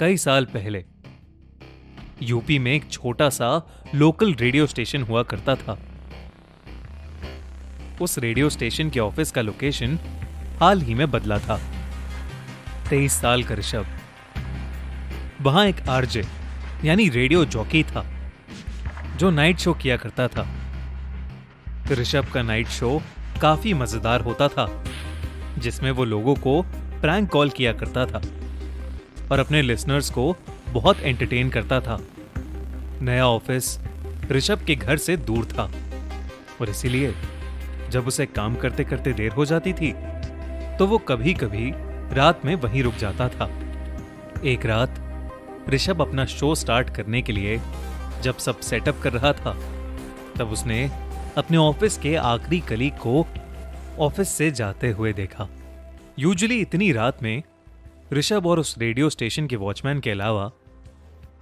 कई साल पहले यूपी में एक छोटा सा लोकल रेडियो स्टेशन हुआ करता था। उस रेडियो स्टेशन के ऑफिस का लोकेशन हाल ही में बदला था। 23 साल का ऋषभ वहां एक आरजे यानी रेडियो जॉकी था जो नाइट शो किया करता था। ऋषभ का नाइट शो काफी मजेदार होता था, जिसमें वो लोगों को प्रैंक कॉल किया करता था और अपने लिसनर्स को बहुत एंटरटेन करता था। नया ऑफिस ऋषभ के घर से दूर था और इसीलिए जब उसे काम करते करते देर हो जाती थी तो वो कभी कभी रात में वहीं रुक जाता था। एक रात ऋषभ अपना शो स्टार्ट करने के लिए जब सब सेटअप कर रहा था तब उसने अपने ऑफिस के आखिरी कलीग को ऑफिस से जाते हुए देखा। यूजुअली इतनी रात में ऋषभ और उस रेडियो स्टेशन के वॉचमैन के अलावा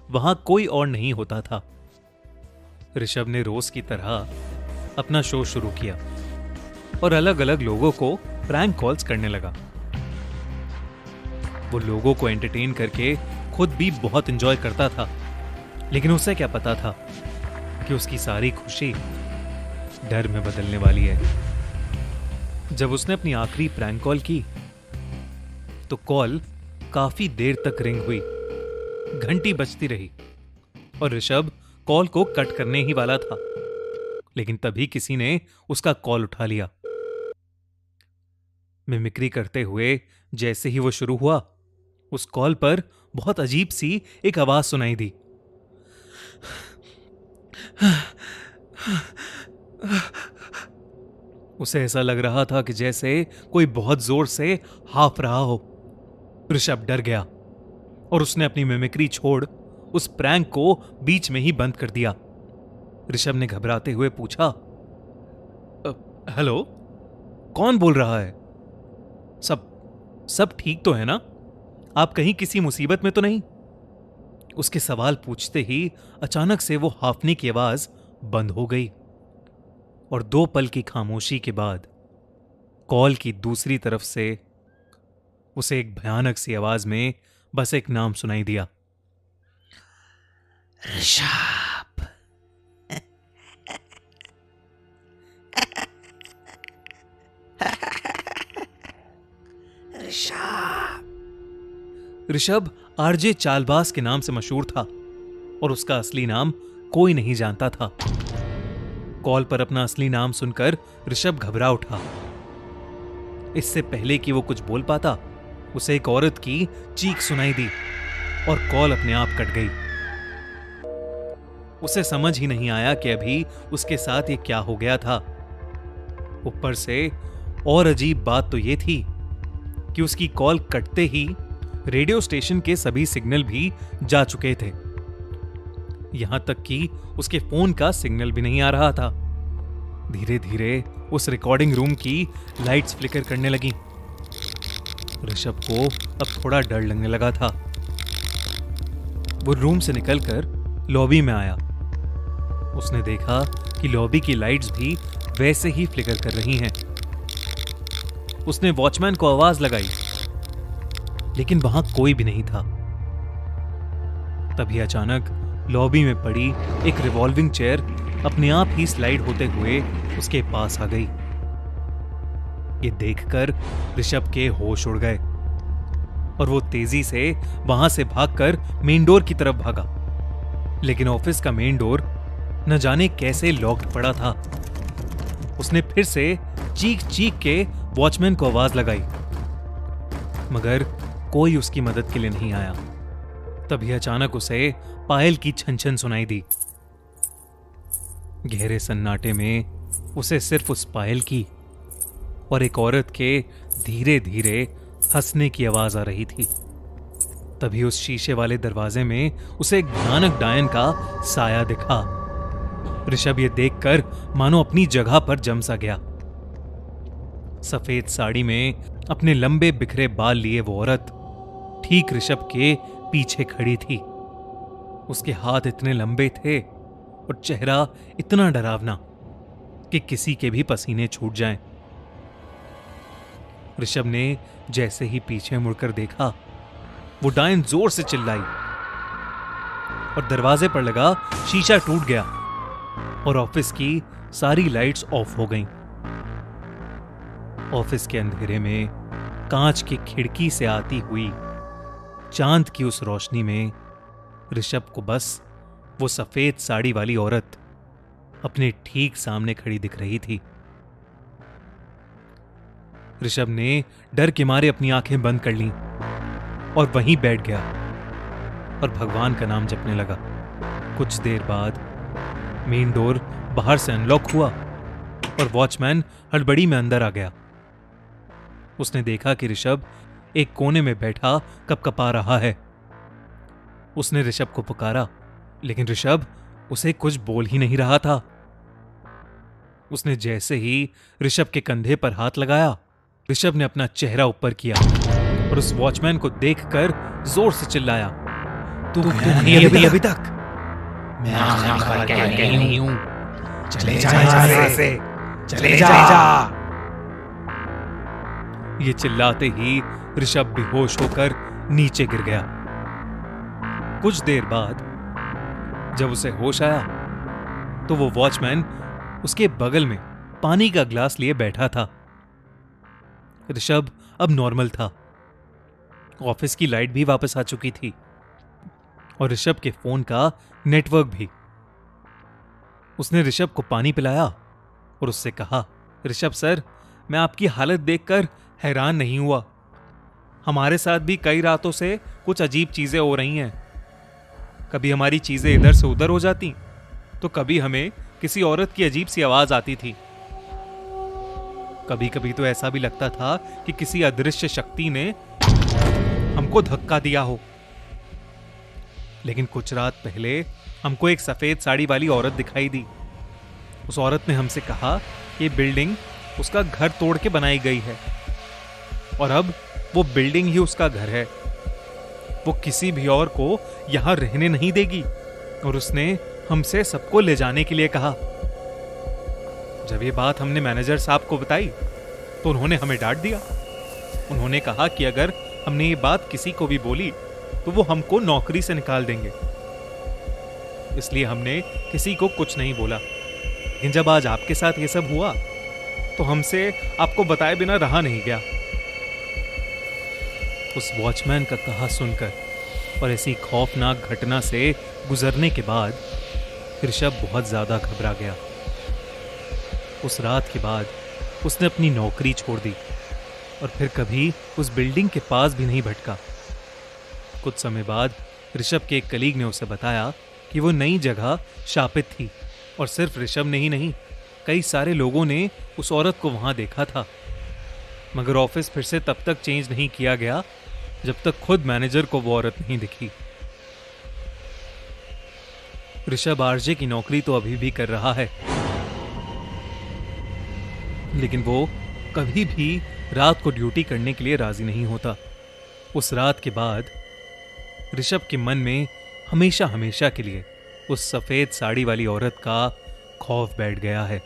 वहां कोई और नहीं होता था। ऋषभ ने रोज की तरह अपना शो शुरू किया और अलग अलग लोगों को प्रैंक कॉल्स करने लगा। वो लोगों को एंटरटेन करके खुद भी बहुत एंजॉय करता था, लेकिन उसे क्या पता था कि उसकी सारी खुशी डर में बदलने वाली है। जब उसने अपनी आखिरी प्रैंक कॉल की तो कॉल काफी देर तक रिंग हुई, घंटी बजती रही और ऋषभ कॉल को कट करने ही वाला था, लेकिन तभी किसी ने उसका कॉल उठा लिया। मिमिक्री करते हुए जैसे ही वो शुरू हुआ, उस कॉल पर बहुत अजीब सी एक आवाज सुनाई दी। उसे ऐसा लग रहा था कि जैसे कोई बहुत जोर से हाफ रहा हो। ऋषभ डर गया और उसने अपनी मिमिक्री छोड़ उस प्रैंक को बीच में ही बंद कर दिया। ऋषभ ने घबराते हुए पूछा, हेलो, कौन बोल रहा है? सब ठीक तो है ना? आप कहीं किसी मुसीबत में तो नहीं? उसके सवाल पूछते ही अचानक से वो हाफने की आवाज बंद हो गई और 2 पल की खामोशी के बाद कॉल की दूसरी तरफ से उसे एक भयानक सी आवाज में बस एक नाम सुनाई दिया, ऋषभ। ऋषभ आरजे चालबाज के नाम से मशहूर था और उसका असली नाम कोई नहीं जानता था। कॉल पर अपना असली नाम सुनकर ऋषभ घबरा उठा। इससे पहले कि वो कुछ बोल पाता, उसे एक औरत की चीख सुनाई दी और कॉल अपने आप कट गई। उसे समझ ही नहीं आया कि अभी उसके साथ ये क्या हो गया था। ऊपर से और अजीब बात तो ये थी कि उसकी कॉल कटते ही रेडियो स्टेशन के सभी सिग्नल भी जा चुके थे। यहां तक कि उसके फोन का सिग्नल भी नहीं आ रहा था। धीरे धीरे उस रिकॉर्डिंग रूम की लाइट्स फ्लिकर करने लगी। ऋषभ को अब थोड़ा डर लगने लगा था। वो रूम से निकलकर लॉबी में आया। उसने देखा कि लॉबी की लाइट्स भी वैसे ही फ्लिकर कर रही हैं। उसने वॉचमैन को आवाज लगाई, लेकिन वहां कोई भी नहीं था। तभी अचानक लॉबी में पड़ी एक रिवॉल्विंग चेयर अपने आप ही स्लाइड होते हुए उसके पास आ गई। ये देखकर ऋषभ के होश उड़ गए और वो तेजी से वहां से भागकर मेन डोर की तरफ भागा, लेकिन ऑफिस का मेन डोर न जाने कैसे लॉक्ड पड़ा था। उसने फिर से चीख चीख के वॉचमैन को आवाज लगाई, मगर कोई उसकी मदद के लिए नहीं आया। तभी अचानक उसे पायल की छन छन सुनाई दी। गहरे सन्नाटे में उसे सिर्फ उस पायल की और एक औरत के धीरे धीरे हंसने की आवाज आ रही थी। तभी उस शीशे वाले दरवाजे में उसे एक भयानक डायन का साया दिखा। ऋषभ ये देखकर मानो अपनी जगह पर जम सा गया। सफेद साड़ी में अपने लंबे बिखरे बाल लिए वो औरत ठीक ऋषभ के पीछे खड़ी थी। उसके हाथ इतने लंबे थे और चेहरा इतना डरावना कि किसी के भी पसीने छूट जाएं। ऋषभ ने जैसे ही पीछे मुड़कर देखा वो डायन जोर से चिल्लाई और दरवाजे पर लगा शीशा टूट गया और ऑफिस की सारी लाइट्स ऑफ हो गईं। ऑफिस के अंधेरे में कांच की खिड़की से आती हुई चांद की उस रोशनी में ऋषभ को बस वो सफेद साड़ी वाली औरत अपने ठीक सामने खड़ी दिख रही थी। ऋषभ ने डर के मारे अपनी आंखें बंद कर लीं और वहीं बैठ गया और भगवान का नाम जपने लगा। कुछ देर बाद मेन डोर बाहर से अनलॉक हुआ और वॉचमैन हड़बड़ी में अंदर आ गया। उसने देखा कि ऋषभ एक कोने में बैठा कपकपा रहा है। उसने ऋषभ को पुकारा, लेकिन ऋषभ उसे कुछ बोल ही नहीं रहा था। उसने जैसे ही ऋषभ के कंधे पर हाथ लगाया, ऋषभ ने अपना चेहरा ऊपर किया और उस वॉचमैन को देखकर जोर से चिल्लाया, तू नहीं अभी तक? मैं आखिरी कह रही हूं, चले जा यहाँ से, चले जा। ये चिल्लाते ही ऋषभ बेहोश होकर नीचे गिर गया। कुछ देर बाद जब उसे होश आया तो वो वॉचमैन उसके बगल में पानी का ग्लास लिए बैठा था। ऋषभ अब नॉर्मल था। ऑफिस की लाइट भी वापस आ चुकी थी और ऋषभ के फोन का नेटवर्क भी। उसने ऋषभ को पानी पिलाया और उससे कहा, ऋषभ सर, मैं आपकी हालत देखकर हैरान नहीं हुआ। हमारे साथ भी कई रातों से कुछ अजीब चीजें हो रही हैं। कभी हमारी चीजें इधर से उधर हो जाती, तो कभी हमें किसी औरत की अजीब सी आवाज आती थी। कभी कभी तो ऐसा भी लगता था कि किसी अदृश्य शक्ति ने हमको धक्का दिया हो। लेकिन कुछ रात पहले हमको एक सफेद साड़ी वाली औरत दिखाई दी। उस औरत ने हमसे कहा कि बिल्डिंग उसका घर तोड़ के बनाई गई है और अब वो बिल्डिंग ही उसका घर है। वो किसी भी और को यहां रहने नहीं देगी और उसने हमसे सबको ले जाने के लिए कहा। जब ये बात हमने मैनेजर साहब को बताई तो उन्होंने हमें डांट दिया। उन्होंने कहा कि अगर हमने ये बात किसी को भी बोली तो वो हमको नौकरी से निकाल देंगे। इसलिए हमने किसी को कुछ नहीं बोला। लेकिन जब आज आपके साथ ये सब हुआ तो हमसे आपको बताए बिना रहा नहीं गया। उस वॉचमैन का कहा सुनकर और ऐसी खौफनाक घटना से गुजरने के बाद ऋषभ बहुत ज्यादा घबरा गया। उस रात के बाद उसने अपनी नौकरी छोड़ दी और फिर कभी उस बिल्डिंग के पास भी नहीं भटका। कुछ समय बाद ऋषभ के एक कलीग ने उसे बताया कि वो नई जगह शापित थी और सिर्फ ऋषभ ने ही नहीं, कई सारे लोगों ने उस औरत को वहां देखा था। मगर ऑफिस फिर से तब तक चेंज नहीं किया गया जब तक खुद मैनेजर को वो औरत नहीं दिखी। ऋषभ आरजे की नौकरी तो अभी भी कर रहा है, लेकिन वो कभी भी रात को ड्यूटी करने के लिए राजी नहीं होता। उस रात के बाद ऋषभ के मन में हमेशा हमेशा के लिए उस सफेद साड़ी वाली औरत का खौफ बैठ गया है।